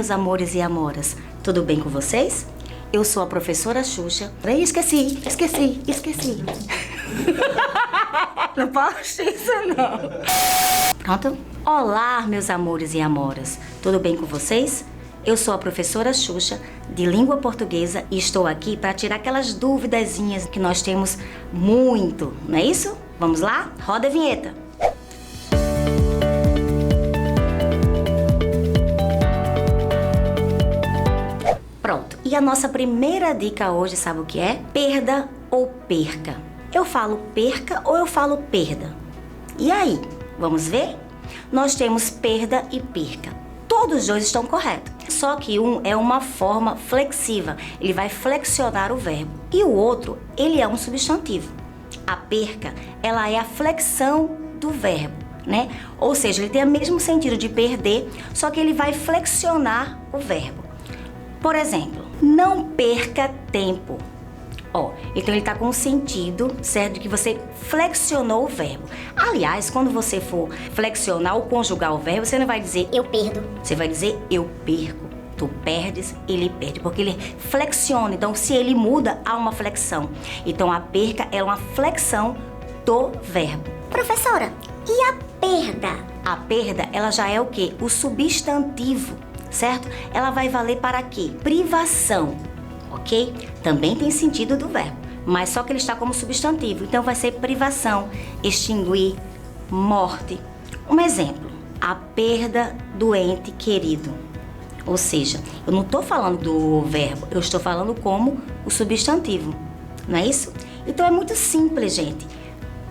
meus amores e amoras, tudo bem com vocês? Eu sou a professora Xuxa. Esqueci. Não posso isso, não. Pronto? Olá, meus amores e amoras, tudo bem com vocês? Eu sou a professora Xuxa, de língua portuguesa, e estou aqui para tirar aquelas duvidazinhas que nós temos muito, não é isso? Vamos lá? Roda a vinheta! Pronto, e a nossa primeira dica hoje, sabe o que é? Perda ou perca. Eu falo perca ou eu falo perda? E aí, vamos ver? Nós temos perda e perca. Todos os dois estão corretos. Só que um é uma forma flexiva, ele vai flexionar o verbo. E o outro, ele é um substantivo. A perca, ela é a flexão do verbo, né? Ou seja, ele tem o mesmo sentido de perder, só que ele vai flexionar o verbo. Por exemplo, não perca tempo. Então ele está com o sentido, certo? De que você flexionou o verbo. Aliás, quando você for flexionar ou conjugar o verbo, você não vai dizer eu perdo. Você vai dizer eu perco. Tu perdes, ele perde, porque ele flexiona. Então, se ele muda, há uma flexão. Então, a perca é uma flexão do verbo. Professora, e a perda? A perda, ela já é o quê? O substantivo, certo? Ela vai valer para quê? Privação. Ok? Também tem sentido do verbo, mas só que ele está como substantivo. Então vai ser privação, extinguir, morte. Um exemplo, a perda do ente querido. Ou seja, eu não estou falando do verbo, eu estou falando como o substantivo. Não é isso? Então é muito simples, gente.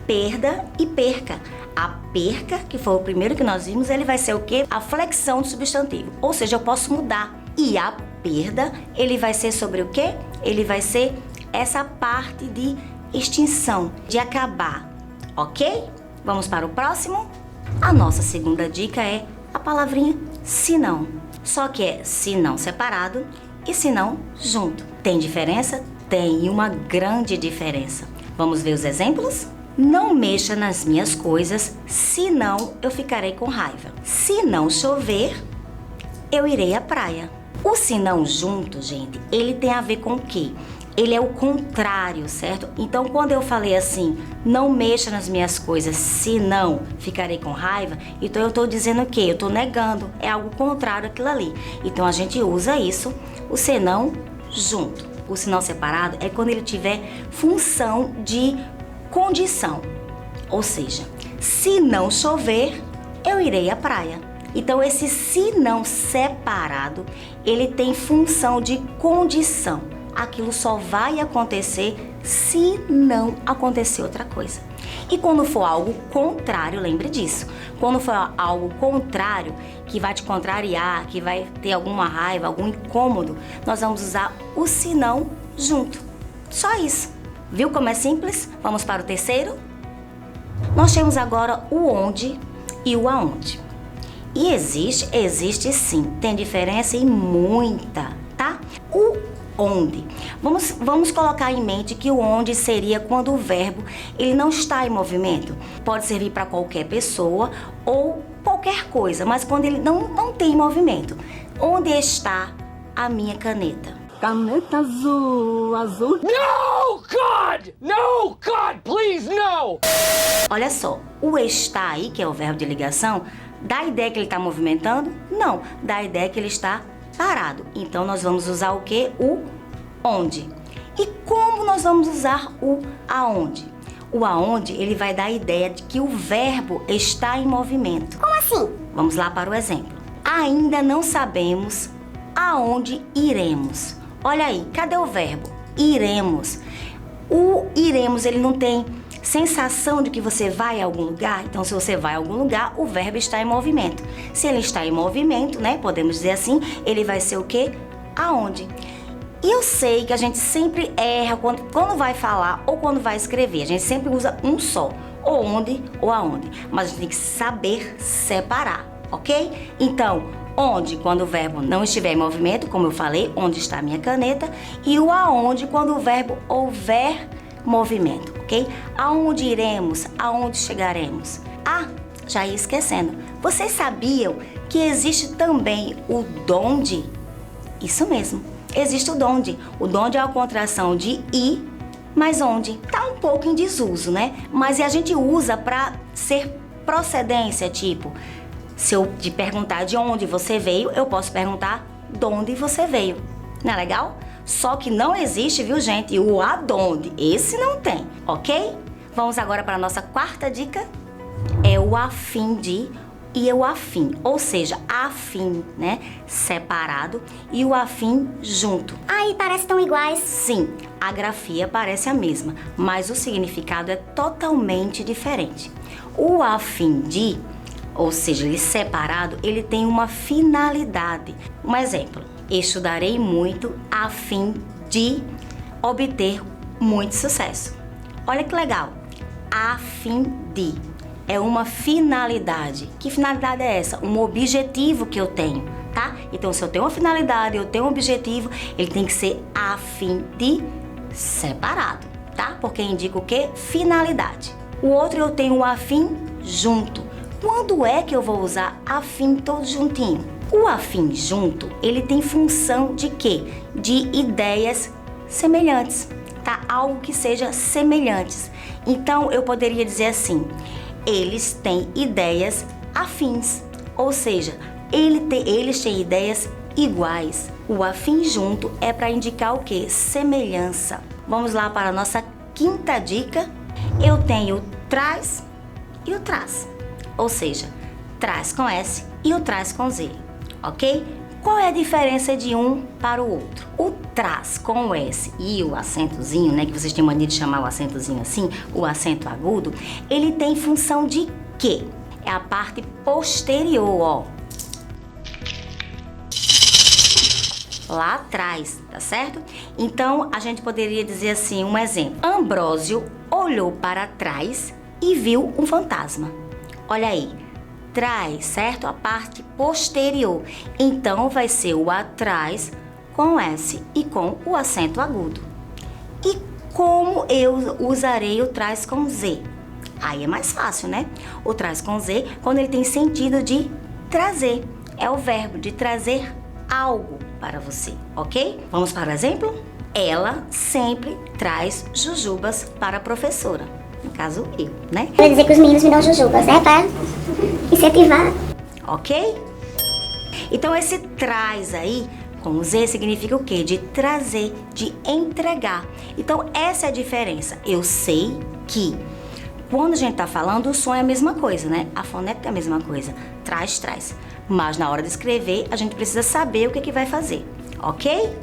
Perda e perca. A perca, que foi o primeiro que nós vimos, ele vai ser o quê? A flexão do substantivo. Ou seja, eu posso mudar. E a perda, ele vai ser sobre o quê? Ele vai ser essa parte de extinção, de acabar, ok? Vamos para o próximo? A nossa segunda dica é a palavrinha senão. Só que é senão separado e senão junto. Tem diferença? Tem uma grande diferença. Vamos ver os exemplos? Não mexa nas minhas coisas, senão eu ficarei com raiva. Se não chover, eu irei à praia. O senão junto, gente, ele tem a ver com o quê? Ele é o contrário, certo? Então, quando eu falei assim, não mexa nas minhas coisas, senão ficarei com raiva, então eu estou dizendo o quê? Eu estou negando, é algo contrário àquilo ali. Então, a gente usa isso, o senão junto. O senão separado é quando ele tiver função de condição. Ou seja, se não chover, eu irei à praia. Então, esse se não separado, ele tem função de condição. Aquilo só vai acontecer se não acontecer outra coisa. E quando for algo contrário, lembre disso. Quando for algo contrário, que vai te contrariar, que vai ter alguma raiva, algum incômodo, nós vamos usar o se não junto. Só isso. Viu como é simples? Vamos para o terceiro? Nós temos agora o onde e o aonde. E existe sim, tem diferença e muita, tá? O onde. Vamos colocar em mente que o onde seria quando o verbo ele não está em movimento. Pode servir para qualquer pessoa ou qualquer coisa, mas quando ele não tem movimento. Onde está a minha caneta? Caneta azul. No, God! No, God, please, no! Olha só, o está aí, que é o verbo de ligação, dá a ideia que ele está movimentando? Não, dá a ideia que ele está parado. Então, nós vamos usar o quê? O onde. E como nós vamos usar o aonde? O aonde, ele vai dar a ideia de que o verbo está em movimento. Como assim? Vamos lá para o exemplo. Ainda não sabemos aonde iremos. Olha aí, cadê o verbo? Iremos. O iremos, ele não tem sensação de que você vai a algum lugar. Então, se você vai a algum lugar, o verbo está em movimento. Se ele está em movimento, né, podemos dizer assim, ele vai ser o quê? Aonde? E eu sei que a gente sempre erra quando vai falar ou quando vai escrever. A gente sempre usa um só, ou onde ou aonde. Mas a gente tem que saber separar, ok? Então, onde, quando o verbo não estiver em movimento, como eu falei, onde está a minha caneta. E o aonde, quando o verbo houver movimento, ok? Aonde iremos, aonde chegaremos. Ah, já ia esquecendo. Vocês sabiam que existe também o donde? Isso mesmo, existe o donde. O donde é a contração de i mais onde. Tá um pouco em desuso, né? Mas a gente usa para ser procedência, tipo, se eu te perguntar de onde você veio, eu posso perguntar de onde você veio. Não é legal? Só que não existe, viu, gente, o adonde. Esse não tem, ok? Vamos agora para a nossa quarta dica. É o a fim de e o afim. Ou seja, afim, né, separado, e o afim junto. Ai, parece tão iguais. Sim, a grafia parece a mesma, mas o significado é totalmente diferente. O afim de, ou seja, ele separado, ele tem uma finalidade. Um exemplo, estudarei muito a fim de obter muito sucesso. Olha que legal, a fim de é uma finalidade. Que finalidade é essa? Um objetivo que eu tenho, tá? Então, se eu tenho uma finalidade, eu tenho um objetivo, ele tem que ser a fim de separado, tá? Porque indica o quê? Finalidade. O outro eu tenho o afim junto. Quando é que eu vou usar afim todo juntinho? O afim junto, ele tem função de quê? De ideias semelhantes, tá? Algo que seja semelhantes. Então, eu poderia dizer assim, eles têm ideias afins, ou seja, eles têm ideias iguais. O afim junto é para indicar o quê? Semelhança. Vamos lá para a nossa quinta dica. Eu tenho o traz e o traz, ou seja, traz com S e o traz com Z, ok? Qual é a diferença de um para o outro? O traz com o S e o acentozinho, né, que vocês têm mania de chamar o acentozinho assim, o acento agudo, ele tem função de quê? É a parte posterior, ó. Lá atrás, tá certo? Então, a gente poderia dizer assim, um exemplo. Ambrósio olhou para trás e viu um fantasma. Olha aí. Trás, certo? A parte posterior. Então, vai ser o atrás com S e com o acento agudo. E como eu usarei o trás com Z? Aí é mais fácil, né? O trás com Z, quando ele tem sentido de trazer. É o verbo de trazer algo para você, ok? Vamos para o exemplo? Ela sempre traz jujubas para a professora. No caso, eu, né? Quer dizer que os meninos me dão jujubas, né? Pra incentivar. Ok? Então, esse traz aí, com Z, significa o quê? De trazer, de entregar. Então, essa é a diferença. Eu sei que quando a gente tá falando, o som é a mesma coisa, né? A fonética é a mesma coisa. Traz, traz. Mas na hora de escrever, a gente precisa saber o que vai fazer, ok?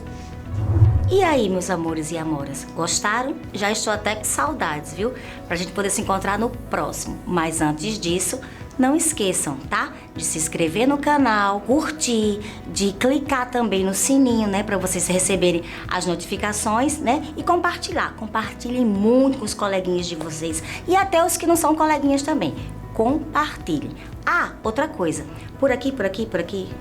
E aí, meus amores e amoras, gostaram? Já estou até com saudades, viu? Pra gente poder se encontrar no próximo. Mas antes disso, não esqueçam, tá? De se inscrever no canal, curtir, de clicar também no sininho, né? Pra vocês receberem as notificações, né? E compartilhar. Compartilhem muito com os coleguinhas de vocês. E até os que não são coleguinhas também. Compartilhem. Ah, outra coisa. Por aqui,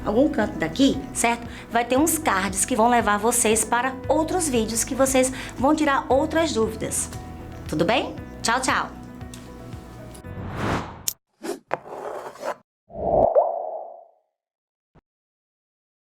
algum canto daqui, certo? Vai ter uns cards que vão levar vocês para outros vídeos que vocês vão tirar outras dúvidas. Tudo bem? Tchau, tchau!